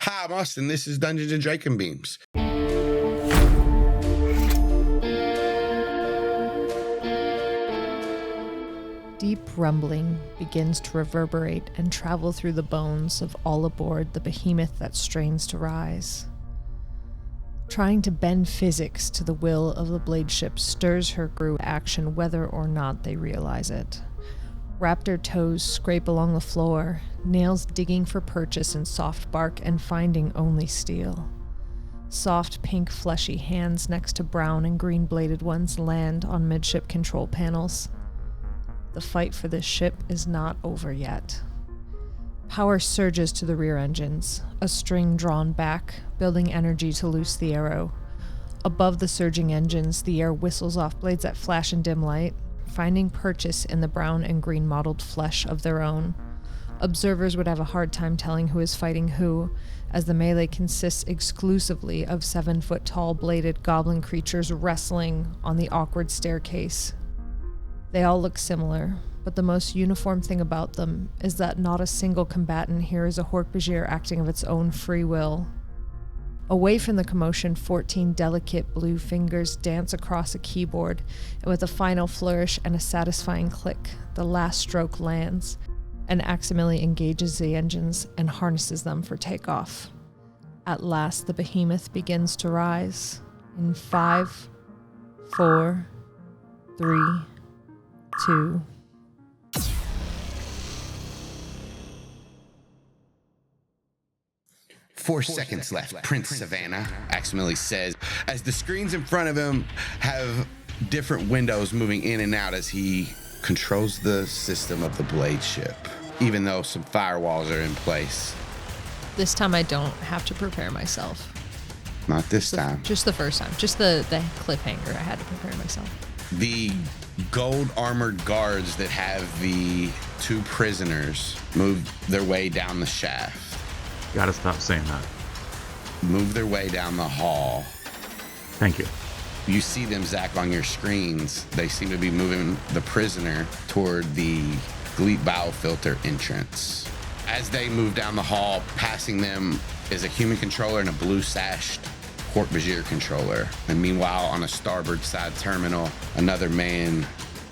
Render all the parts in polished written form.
Hi, I'm Austin. This is Dungeons and Dracon Beams. Deep rumbling begins to reverberate and travel through the bones of all aboard the behemoth that strains to rise. Trying to bend physics to the will of the Bladeship stirs her crew to action whether or not they realize it. Raptor toes scrape along the floor, nails digging for purchase in soft bark and finding only steel. Soft pink fleshy hands next to brown and green bladed ones land on midship control panels. The fight for this ship is not over yet. Power surges to the rear engines, a string drawn back, building energy to loose the arrow. Above the surging engines, the air whistles off blades that flash in dim light, finding purchase in the brown and green mottled flesh of their own. Observers would have a hard time telling who is fighting who, as the melee consists exclusively of 7-foot-tall bladed goblin creatures wrestling on the awkward staircase. They all look similar, but the most uniform thing about them is that not a single combatant here is a Hork-Bajir acting of its own free will. Away from the commotion, 14 delicate blue fingers dance across a keyboard, and with a final flourish and a satisfying click, the last stroke lands, and Aximili engages the engines and harnesses them for takeoff. At last, the behemoth begins to rise. In 5, 4, 3, 2... 4 seconds left, Prince Savannah, Aximili says, as the screens in front of him have different windows moving in and out as he controls the system of the Bladeship, even though some firewalls are in place. This time I don't have to prepare myself. Not this time. Just the first time. Just the cliffhanger. I had to prepare myself. The gold armored guards that have the 2 prisoners move their way down the shaft. Gotta stop saying that. Move their way down the hall. Thank you. You see them, Zach, on your screens. They seem to be moving the prisoner toward the Gleep Biofilter entrance. As they move down the hall, passing them is a human controller and a blue-sashed Hork-Bajir controller. And meanwhile, on a starboard side terminal, another man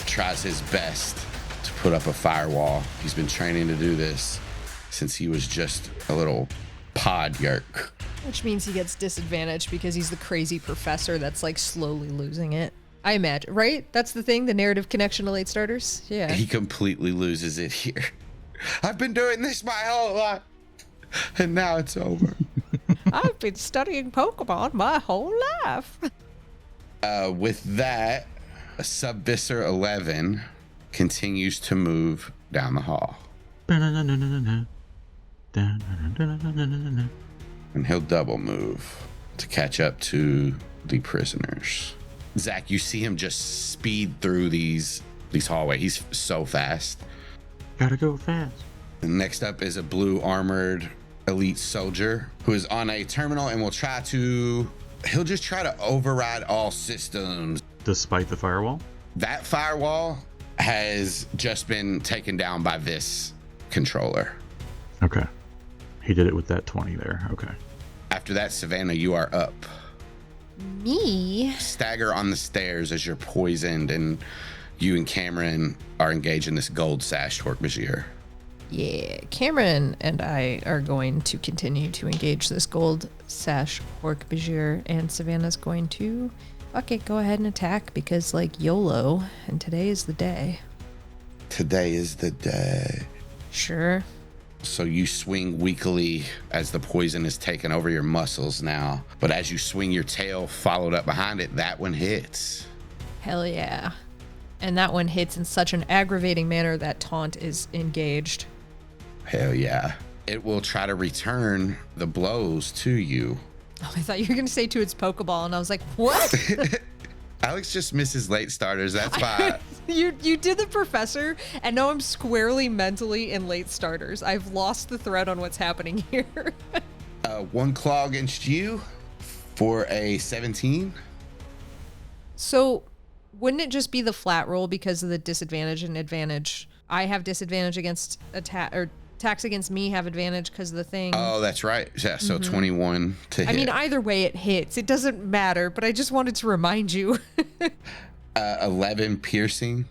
tries his best to put up a firewall. He's been training to do this since he was just a little pod Yeerk. Which means he gets disadvantaged because he's the crazy professor that's like slowly losing it. I imagine, right? That's the thing, the narrative connection to late starters? Yeah. He completely loses it here. I've been doing this my whole life, and now it's over. I've been studying Pokemon my whole life. With that, a Subvisor 11 continues to move down the hall. And he'll double move to catch up to the prisoners. Zach, you see him just speed through these hallways. He's so fast. Gotta go fast. And next up is a blue armored elite soldier who is on a terminal and he'll just try to override all systems. Despite the firewall? That firewall has just been taken down by this controller. Okay. He did it with that 20 there. Okay. After that, Savannah, you are up. Me? Stagger on the stairs as you're poisoned, and you and Kamren are engaged in this gold sash Hork-Bajir. Yeah, Kamren and I are going to continue to engage this gold sash Hork-Bajir, and Savannah's going to, go ahead and attack because, YOLO, and today is the day. Today is the day. Sure. So you swing weakly as the poison is taken over your muscles now. But as you swing your tail followed up behind it, that one hits. Hell yeah. And that one hits in such an aggravating manner that taunt is engaged. Hell yeah. It will try to return the blows to you. Oh, I thought you were going to say to its Pokeball, and I was like, what? Alex just misses late starters. That's fine. You did the professor, and now I'm squarely mentally in late starters. I've lost the thread on what's happening here. 1 claw against you for a 17. So wouldn't it just be the flat roll because of the disadvantage and advantage? I have disadvantage against attack or attacks against me have advantage because of the thing. Oh, that's right. Yeah, so 21 to hit. I mean, either way it hits. It doesn't matter, but I just wanted to remind you. 11 piercing.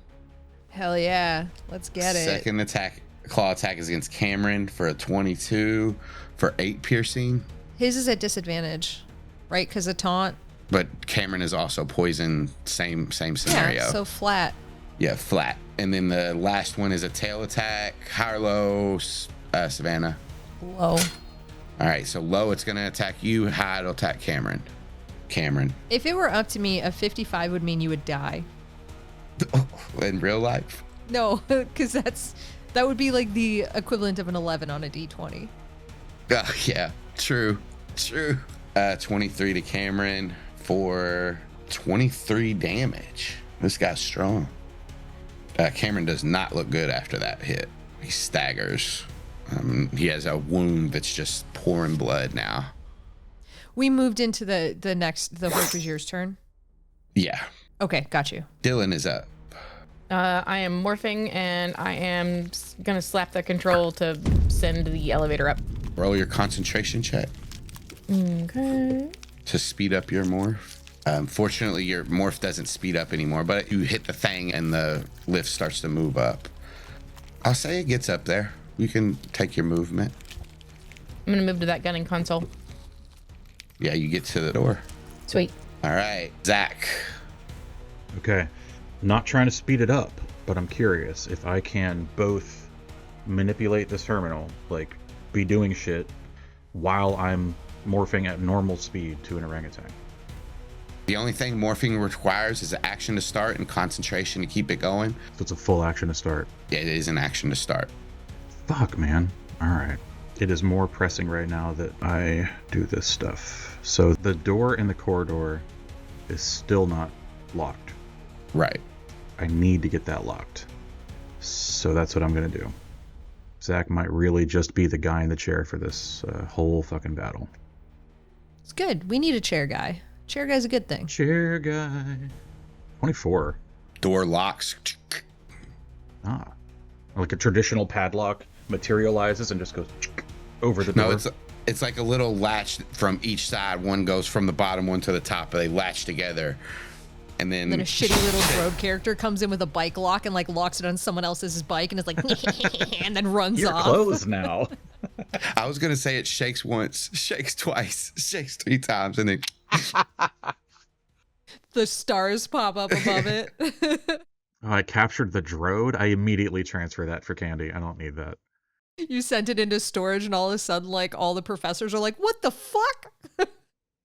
Hell yeah. Let's get it. Second attack, claw attack is against Kamren for a 22 for 8 piercing. His is at disadvantage, right? Because of taunt. But Kamren is also poisoned. Same scenario. Yeah, so flat. Yeah, flat. And then the last one is a tail attack. High or low, Savannah? Low. All right, so low, it's going to attack you. High, it'll attack Kamren. If it were up to me, a 55 would mean you would die. In real life? No, because that would be like the equivalent of an 11 on a D20. Yeah, true. 23 to Kamren for 23 damage. This guy's strong. Kamren does not look good after that hit. He staggers. He has a wound that's just pouring blood now. We moved into the Horcruxier's turn. Yeah. Okay, got you. Dylan is up. I am morphing, and I am gonna slap the control to send the elevator up. Roll your concentration check. Okay. To speed up your morph. Fortunately, your morph doesn't speed up anymore, but you hit the thing and the lift starts to move up. I'll say it gets up there. You can take your movement. I'm gonna move to that gunning console. Yeah, you get to the door. Sweet. All right, Zach. Okay. Not trying to speed it up, but I'm curious if I can both manipulate this terminal, like be doing shit, while I'm morphing at normal speed to an orangutan. The only thing morphing requires is an action to start and concentration to keep it going. So it's a full action to start. Yeah, it is an action to start. Fuck, man. All right. It is more pressing right now that I do this stuff. So the door in the corridor is still not locked. Right. I need to get that locked. So that's what I'm going to do. Zach might really just be the guy in the chair for this whole fucking battle. It's good. We need a chair guy. Chair guy's a good thing. Chair guy. 24. Door locks. Ah. Like a traditional padlock materializes and just goes over the door. No, it's like a little latch from each side. One goes from the bottom, one to the top, but they latch together. And then a shitty little droid character comes in with a bike lock and like locks it on someone else's bike and is like, and then runs You're off. closed now. I was going to say it shakes once, shakes twice, shakes 3 times, and then the stars pop up above it. Oh, I captured the droid. I immediately transfer that for Candy. I don't need that. You sent it into storage and all of a sudden like all the professors are like, what the fuck?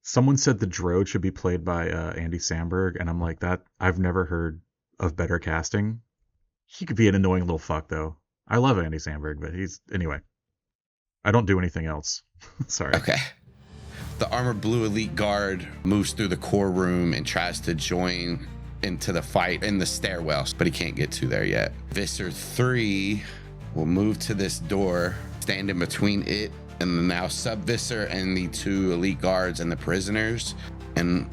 Someone said the droid should be played by Andy Samberg, and I'm like, that I've never heard of better casting. He could be an annoying little fuck, though. I love Andy Samberg, but anyway. I don't do anything else. Sorry. Okay. The armored blue elite guard moves through the core room and tries to join into the fight in the stairwells, but he can't get to there yet. Visser 3 will move to this door, stand in between it and the now sub-Visser and the 2 elite guards and the prisoners, and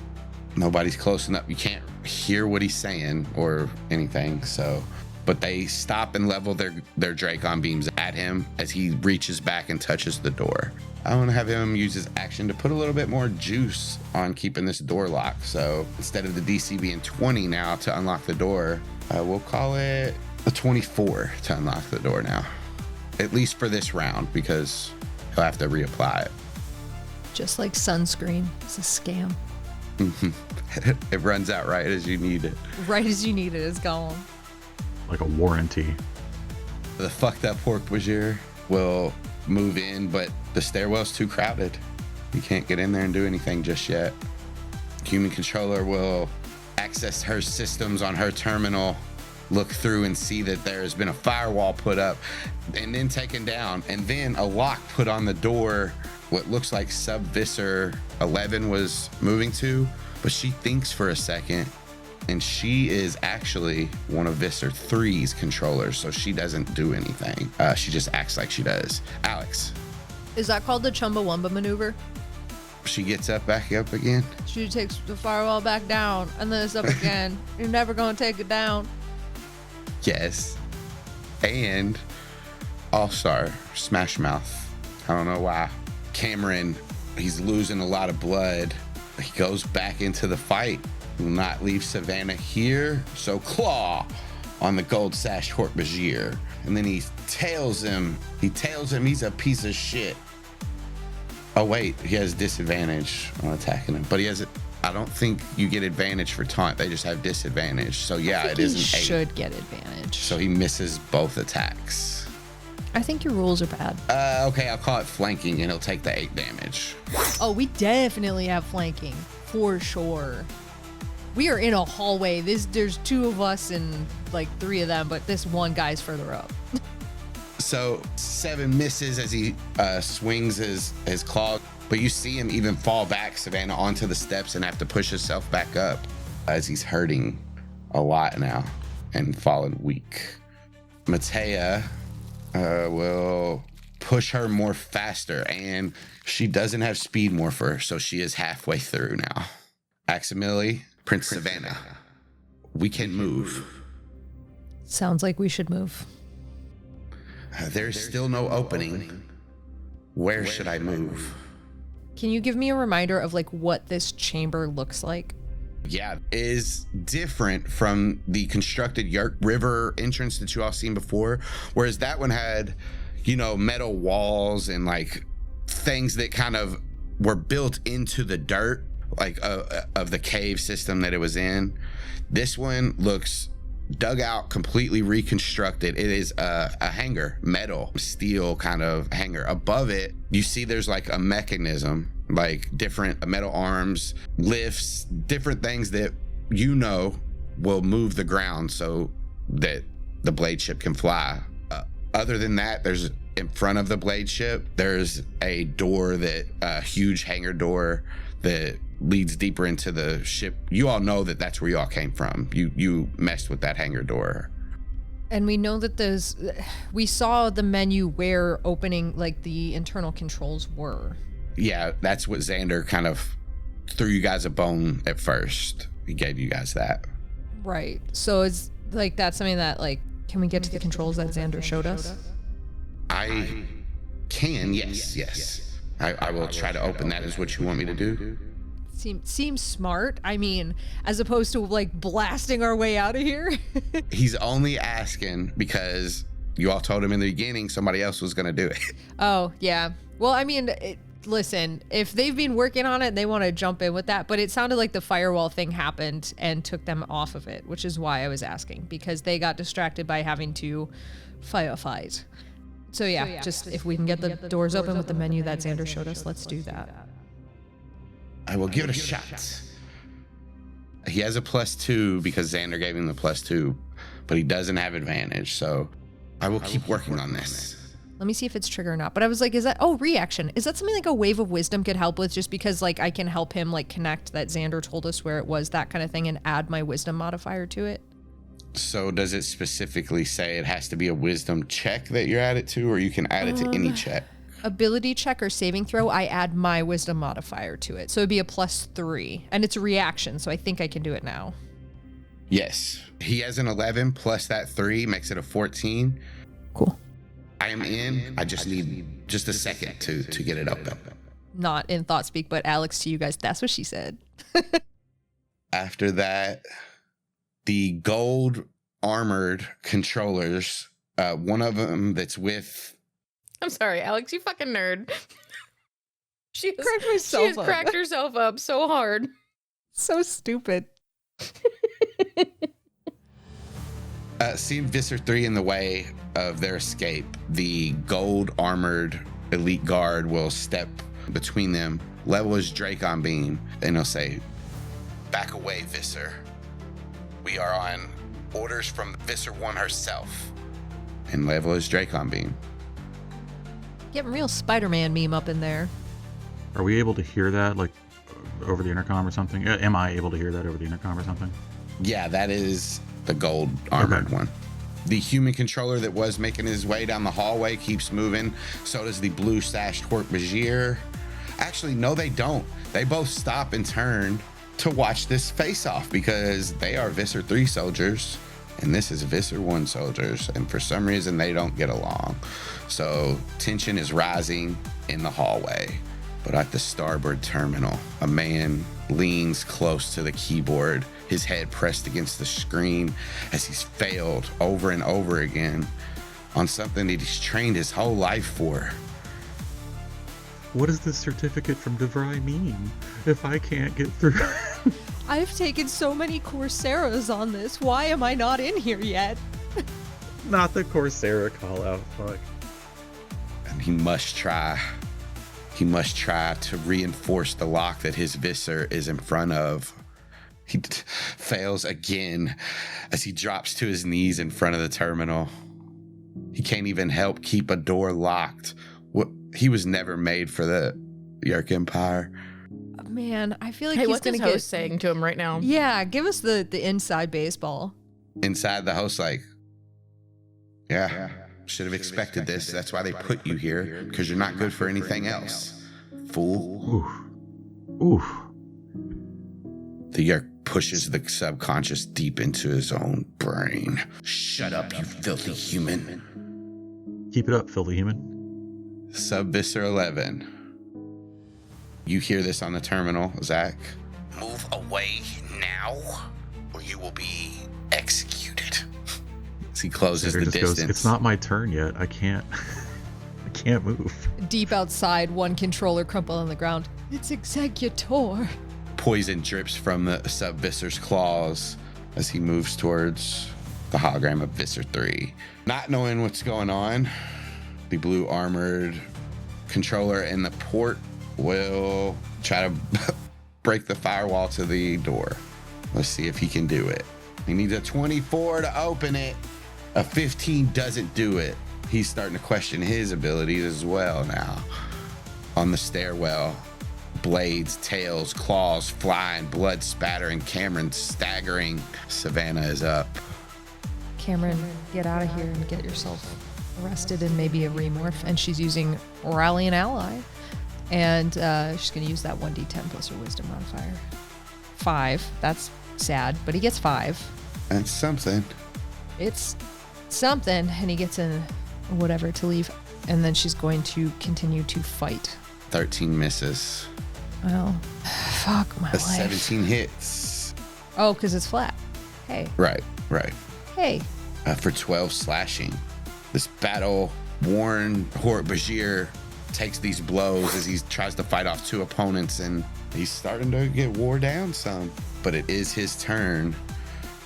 nobody's close enough. You can't hear what he's saying or anything, so... But they stop and level their Dracon beams at him as he reaches back and touches the door. I want to have him use his action to put a little bit more juice on keeping this door locked. So instead of the DC being 20 now to unlock the door, we'll call it a 24 to unlock the door now. At least for this round, because he'll have to reapply it. Just like sunscreen. It's a scam. It runs out right as you need it. Right as you need it, it's gone. Like a warranty. The fucked up Horcruxier will move in, but the stairwell's too crowded. You can't get in there and do anything just yet. Human controller will access her systems on her terminal, look through and see that there has been a firewall put up and then taken down, and then a lock put on the door what looks like sub-Visser 11 was moving to, but she thinks for a second, and she is actually one of Visser 3's controllers, so she doesn't do anything. She just acts like she does. Alex. Is that called the Chumbawamba maneuver? She gets back up again. She takes the firewall back down, and then it's up again. You're never gonna take it down. Yes. And All-Star, Smash Mouth. I don't know why. Kamren, he's losing a lot of blood. He goes back into the fight. Will not leave Savannah here. So Claw on the gold sash Hork-Bajir. And then he tails him. He's a piece of shit. Oh wait, he has disadvantage on attacking him. But I don't think you get advantage for taunt. They just have disadvantage. So yeah, it is an 8. He should get advantage. So he misses both attacks. I think your rules are bad. Okay, I'll call it flanking and he'll take the 8 damage. Oh, we definitely have flanking. For sure. We are in a hallway. There's 2 of us and like 3 of them, but this one guy's further up. So 7 misses as he swings his claw, but you see him even fall back, Savannah, onto the steps and have to push himself back up as he's hurting a lot now and falling weak. Matea will push her more faster, and she doesn't have speed morpher, so she is halfway through now. Aximili, Prince Savannah, we can move. Sounds like we should move. There's still no opening. Where should I move? Can you give me a reminder of like what this chamber looks like? Yeah, is different from the constructed Yeerk River entrance that you all seen before, whereas that one had, metal walls and like things that kind of were built into the dirt, like of the cave system that it was in. This one looks dug out, completely reconstructed. It is a hangar, metal, steel kind of hangar. Above it, you see there's like a mechanism, like different metal arms, lifts, different things that will move the ground so that the Bladeship can fly. Other than that, there's in front of the Bladeship, there's a door a huge hangar door that leads deeper into the ship. You all know that that's where you all came from. You messed with that hangar door. And we know that we saw the menu where opening, like the internal controls were. Yeah, that's what Xander kind of threw you guys a bone at first. He gave you guys that. Right. So it's like, that's something that like, can we get to the controls that Xander showed us? I can, yes. I will try to open that. Is what you want me to do? Seems smart. I mean, as opposed to like blasting our way out of here. He's only asking because you all told him in the beginning somebody else was going to do it. Oh, yeah. Well, I mean, listen, if they've been working on it, they want to jump in with that. But it sounded like the firewall thing happened and took them off of it, which is why I was asking, because they got distracted by having to firefight. So yeah, just if we can get the doors open with the menu that Xander showed us, let's do that. I will give it a shot. He has a +2 because Xander gave him the +2, but he doesn't have advantage, so I will keep working on this. Let me see if it's trigger or not. But I was like, reaction. Is that something like a wave of wisdom could help with, just because like I can help him like connect that Xander told us where it was, that kind of thing, and add my wisdom modifier to it? So does it specifically say it has to be a wisdom check that you're added to, or you can add it to any check? Ability check or saving throw, I add my wisdom modifier to it. So it'd be a +3. And it's a reaction, so I think I can do it now. Yes. He has an 11 plus that 3 makes it a 14. Cool. I am in. I just need just a second to get it open. Not in thought speak, but Alex, to you guys, that's what she said. After that, the gold armored controllers, one of them that's with... I'm sorry, Alex, you fucking nerd. She has cracked herself up so hard. So stupid. Seeing Visser 3 in the way of their escape, the gold armored elite guard will step between them, level his Dracon Beam, and he'll say, "Back away, Visser. We are on orders from Visser 1 herself," and level his Dracon Beam. Getting real Spider-Man meme up in there. Are we able to hear that, like, over the intercom or something? Am I able to hear that over the intercom or something? Yeah, that is the gold armored one. The human controller that was making his way down the hallway keeps moving. So does the blue sashed Hork-Bajir. Actually, no, they don't. They both stop and turn to watch this face off because they are Visser 3 soldiers And this is Visser 1 soldiers, and for some reason they don't get along. So tension is rising in the hallway. But at the starboard terminal, a man leans close to the keyboard, his head pressed against the screen as he's failed over and over again on something that he's trained his whole life for. What does this certificate from DeVry mean if I can't get through? I've taken so many Coursera's on this. Why am I not in here yet? Not the Coursera call out, fuck. And he must try to reinforce the lock that his Visser is in front of. He fails again as he drops to his knees in front of the terminal. He can't even help keep a door locked. He was never made for the Yeerk Empire. Man, I feel like Hey, he's what's going his to host saying to him right now? Yeah, give us the inside baseball. Inside, the host like, yeah, should have expected this. That's why they put you here, because you're not good for anything else, fool. Oof. The Yeerk pushes the subconscious deep into his own brain. Shut up, you filthy human. Keep it up, filthy human. Sub-Visser 11. You hear this on the terminal, Zach. Move away now, or you will be executed. As he closes the distance. Goes, it's not my turn yet. I can't move. Deep outside, one controller crumpled on the ground. It's Executor. Poison drips from the Sub-Visser's claws as he moves towards the hologram of Visser 3. Not knowing what's going on, the blue armored controller in the port will try to break the firewall to the door. Let's see if he can do it. He needs a 24 to open it. A 15 doesn't do it. He's starting to question his abilities as well now. On the stairwell, blades, tails, claws flying, blood spattering, Kamren staggering. Savannah is up. Kamren, get out of here and get yourself arrested and maybe a remorph. And she's using Rally an Ally. And she's going to use that 1d10 plus her wisdom modifier. 5. That's sad, but he gets 5. That's something. It's something. And he gets a whatever to leave. And then she's going to continue to fight. 13 misses. Well, fuck my life. 17 hits. Oh, because it's flat. Hey. Right. Hey. For 12 slashing. This battle-worn Bajir takes these blows as he tries to fight off 2 opponents, and he's starting to get wore down some. But it is his turn,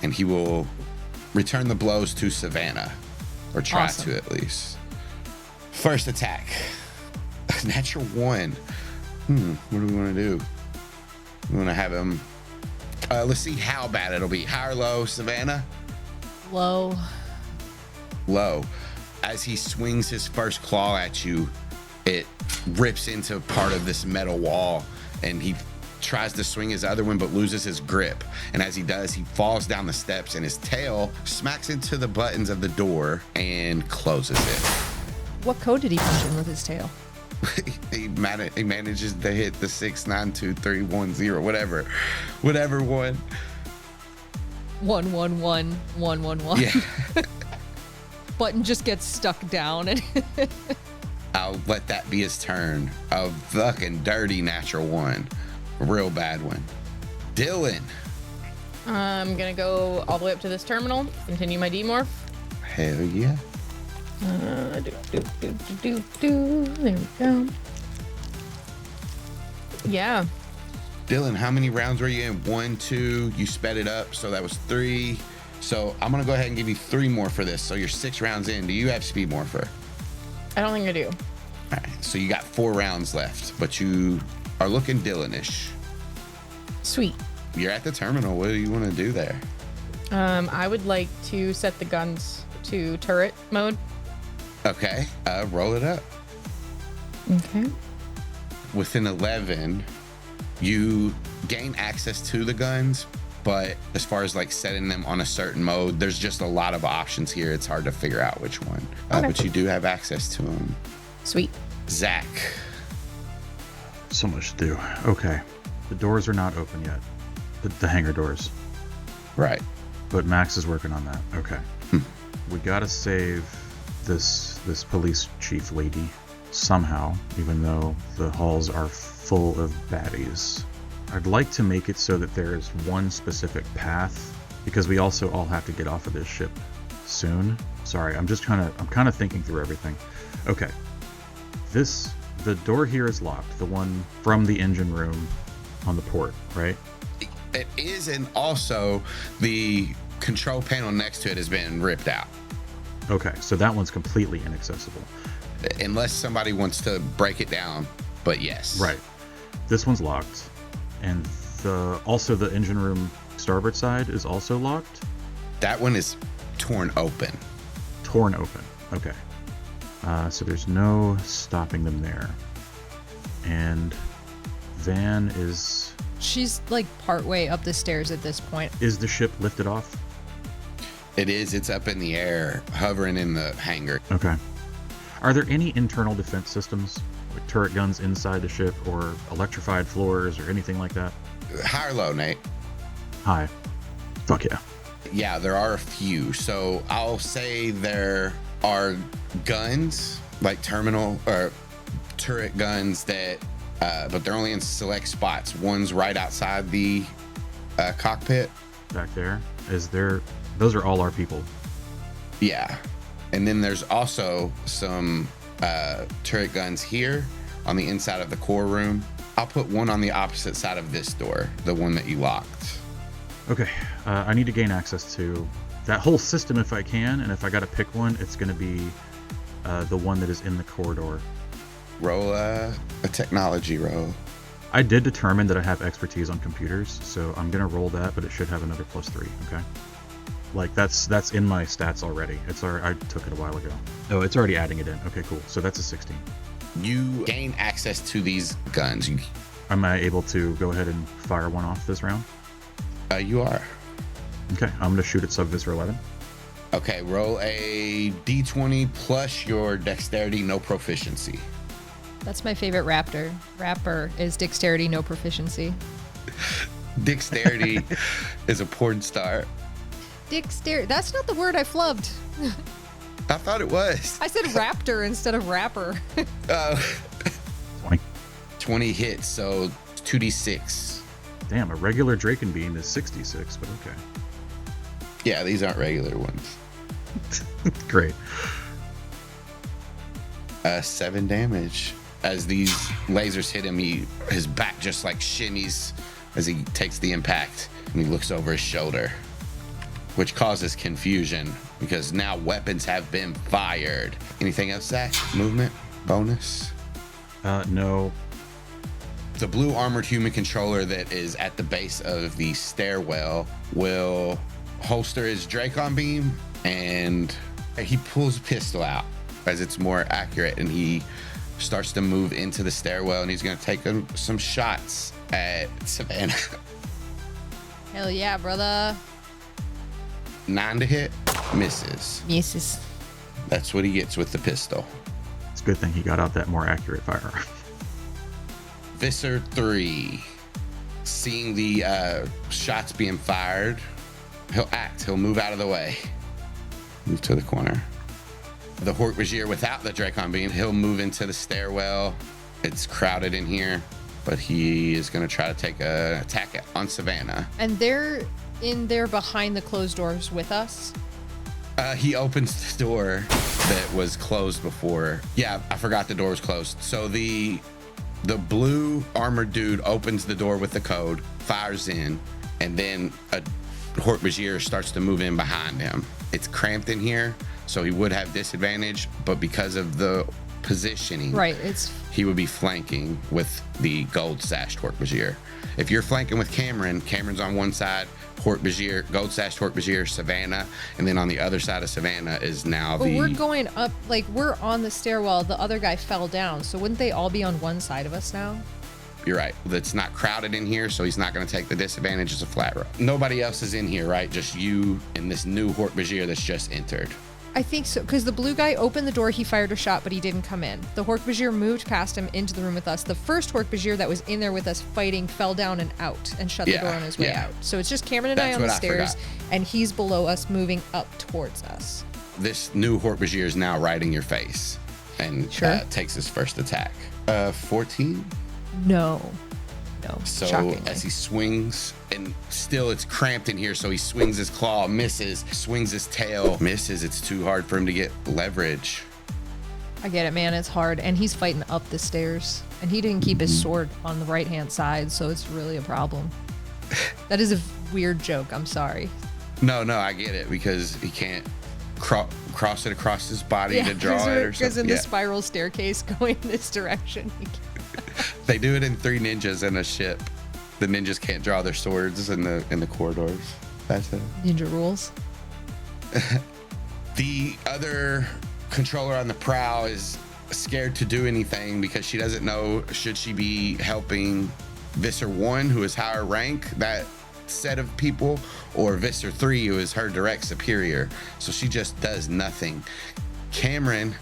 and he will return the blows to Savannah, or try to at least. First attack. Natural 1. What do we want to do? We want to have him... let's see how bad it'll be. High or low, Savannah? Low. Low. As he swings his first claw at you, it rips into part of this metal wall, and he tries to swing his other one but loses his grip. And as he does, he falls down the steps, and his tail smacks into the buttons of the door and closes it. What code did he punch in with his tail? He manages to hit the 6923110, whatever one. 111111. Yeah. Button just gets stuck down, and I'll let that be his turn. A fucking dirty natural 1, a real bad one. Dylan. I'm gonna go all the way up to this terminal. Continue my demorph. Hell yeah. There we go. Yeah. Dylan, how many rounds were you in? 1, 2, you sped it up, so that was 3. So I'm gonna go ahead and give you 3 more for this. So you're 6 rounds in. Do you have speed morpher? I don't think I do. All right, so you got 4 rounds left, but you are looking Dylan-ish. Sweet. You're at the terminal. What do you want to do there? I would like to set the guns to turret mode. Okay, roll it up. Okay. With an 11, you gain access to the guns, but as far as like setting them on a certain mode, there's just a lot of options here. It's hard to figure out which one, but you do have access to them. Sweet. Zach. So much to do. Okay. The doors are not open yet. The hangar doors. Right. But Max is working on that. Okay. We gotta save this police chief lady somehow, even though the halls are full of baddies. I'd like to make it so that there is one specific path, because we also all have to get off of this ship soon. Sorry, I'm kind of thinking through everything. Okay. The door here is locked, the one from the engine room on the port, right? It is, and also the control panel next to it has been ripped out. Okay, so that one's completely inaccessible. Unless somebody wants to break it down, but yes. Right. This one's locked. And also the engine room starboard side is also locked? That one is torn open. Torn open. Okay. So there's no stopping them there. And Van is... She's like partway up the stairs at this point. Is the ship lifted off? It is. It's up in the air, hovering in the hangar. Okay. Are there any internal defense systems? Like turret guns inside the ship or electrified floors or anything like that? High or low, Nate? High. Fuck yeah. Yeah, there are a few. So I'll say there are guns, like terminal or turret guns that, but they're only in select spots. One's right outside the cockpit. Back there? Those are all our people. Yeah. And then there's also some turret guns here on the inside of the core room. I'll put one on the opposite side of this door, the one that you locked. Okay, I need to gain access to that whole system if I can, and if I gotta pick one, it's gonna be the one that is in the corridor. Roll a technology roll. I did determine that I have expertise on computers, so I'm gonna roll that, but it should have another +3, okay? Like, that's in my stats already. I took it a while ago. Oh, it's already adding it in. Okay, cool. So that's a 16. You gain access to these guns. Am I able to go ahead and fire one off this round? You are. Okay, I'm going to shoot at Subvis for 11. Okay, roll a d20 plus your dexterity, no proficiency. That's my favorite rapper is dexterity, no proficiency. Dexterity is a porn star. Dexterity. That's not the word I flubbed. I thought it was. I said raptor instead of rapper. 20. 20 hits, so 2d6. Damn, a regular Dracon Beam is 66, but okay. Yeah, these aren't regular ones. Great. 7 damage. As these lasers hit him, his back just like shimmies as he takes the impact, and he looks over his shoulder, which causes confusion because now weapons have been fired. Anything else, Zach? Movement? Bonus? No. The blue armored human controller that is at the base of the stairwell will holster his Dracon Beam, and he pulls a pistol out as it's more accurate, and he starts to move into the stairwell, and he's going to take some shots at Savannah. Hell yeah, brother. 9 to hit, misses. Misses. That's what he gets with the pistol. It's a good thing he got out that more accurate firearm. Visser 3, seeing the shots being fired, he'll act. He'll move out of the way. Move to the corner. The Hork-Bajir without the Dracon Beam, he'll move into the stairwell. It's crowded in here, but he is going to try to take an attack on Savannah. And they're in there behind the closed doors with us? He opens the door that was closed before. Yeah, I forgot the door was closed. So the blue armored dude opens the door with the code, fires in, and then a Hork-Bajir starts to move in behind him. It's cramped in here, so he would have disadvantage, but because of the positioning, right, he would be flanking with the gold sashed Hork-Bajir. If you're flanking with Kamren's on one side, Hork-Bajir, gold sashed Hork-Bajir, Savannah, and then on the other side of Savannah is now but we're going up, like we're on the stairwell, the other guy fell down, so wouldn't they all be on one side of us now? You're right. It's not crowded in here, so he's not going to take the disadvantage as a flat row. Nobody else is in here, right? Just you and this new Hork-Bajir that's just entered. I think so, because the blue guy opened the door, he fired a shot, but he didn't come in. The Hork-Bajir moved past him into the room with us. The first Hork-Bajir that was in there with us fighting fell down and out and shut the door on his way out. So it's just Kamren and I on the stairs, and he's below us moving up towards us. This new Hork-Bajir is now right in your face and takes his first attack. 14? No. So shockingly. as he swings, and still it's cramped in here, so he swings his claw, misses, swings his tail, misses. It's too hard for him to get leverage. I get it, man. It's hard. And he's fighting up the stairs. And he didn't keep his sword on the right-hand side, so it's really a problem. That is a weird joke. I'm sorry. No, I get it, because he can't cross it across his body to draw it or something. Because in the spiral staircase going this direction, he can't. They do it in 3 ninjas in a ship. The ninjas can't draw their swords in the corridors. That's it. Ninja rules. The other controller on the prow is scared to do anything because she doesn't know should she be helping Visser 1, who is higher rank, that set of people, or Visser 3, who is her direct superior. So she just does nothing. Kamren,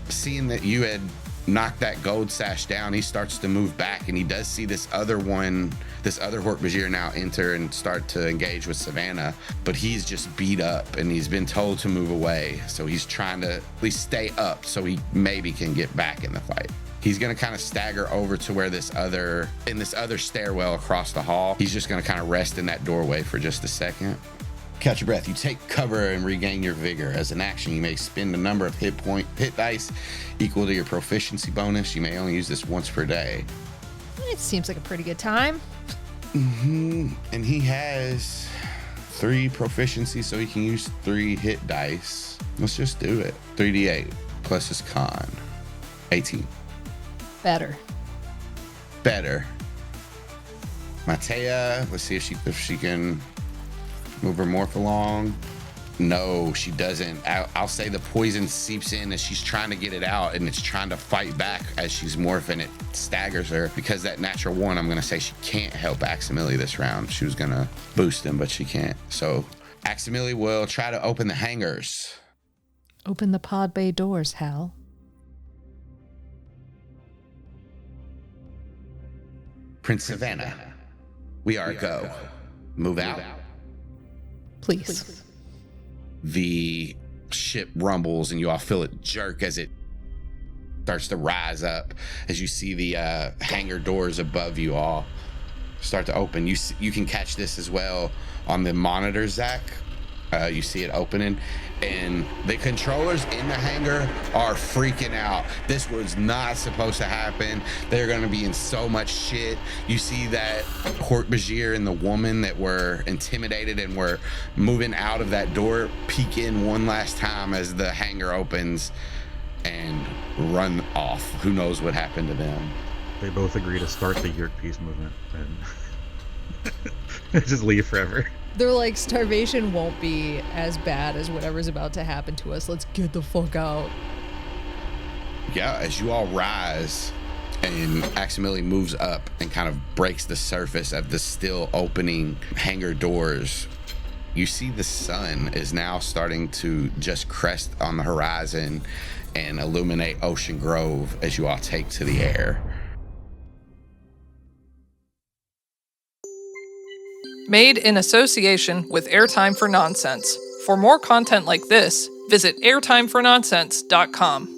seeing that you had knocked that gold sash down, he starts to move back, and he does see this other Hork-Bajir now enter and start to engage with Savannah, but he's just beat up and he's been told to move away. So he's trying to at least stay up so he maybe can get back in the fight. He's gonna kind of stagger over to where this other stairwell across the hall. He's just gonna kind of rest in that doorway for just a second. Catch your breath. You take cover and regain your vigor. As an action, you may spend a number of hit dice equal to your proficiency bonus. You may only use this once per day. It seems like a pretty good time. And he has 3 proficiency, so he can use 3 hit dice. Let's just do it. 3d8 plus his con. 18. Better. Matea, let's see if she can move her morph along. No, she doesn't. I'll say the poison seeps in as she's trying to get it out, and it's trying to fight back as she's morphing. It staggers her. Because that natural 1, I'm going to say she can't help Aximili this round. She was going to boost him, but she can't. So Aximili will try to open the hangars. Open the pod bay doors, Hal. Prince Savannah, we are go. Move out. Please. The ship rumbles and you all feel it jerk as it starts to rise up, as you see the hangar doors above you all start to open. You can catch this as well on the monitor, Zach. You see it opening, and the controllers in the hangar are freaking out. This was not supposed to happen. They're going to be in so much shit. You see that Hork-Bajir and the woman that were intimidated and were moving out of that door peek in one last time as the hangar opens and run off. Who knows what happened to them? They both agree to start the Yeerk peace movement and just leave forever. They're like, starvation won't be as bad as whatever's about to happen to us. Let's get the fuck out. Yeah, as you all rise and Aximili moves up and kind of breaks the surface of the still opening hangar doors, you see the sun is now starting to just crest on the horizon and illuminate Ocean Grove as you all take to the air. Made in association with Airtime for Nonsense. For more content like this, visit airtimefornonsense.com.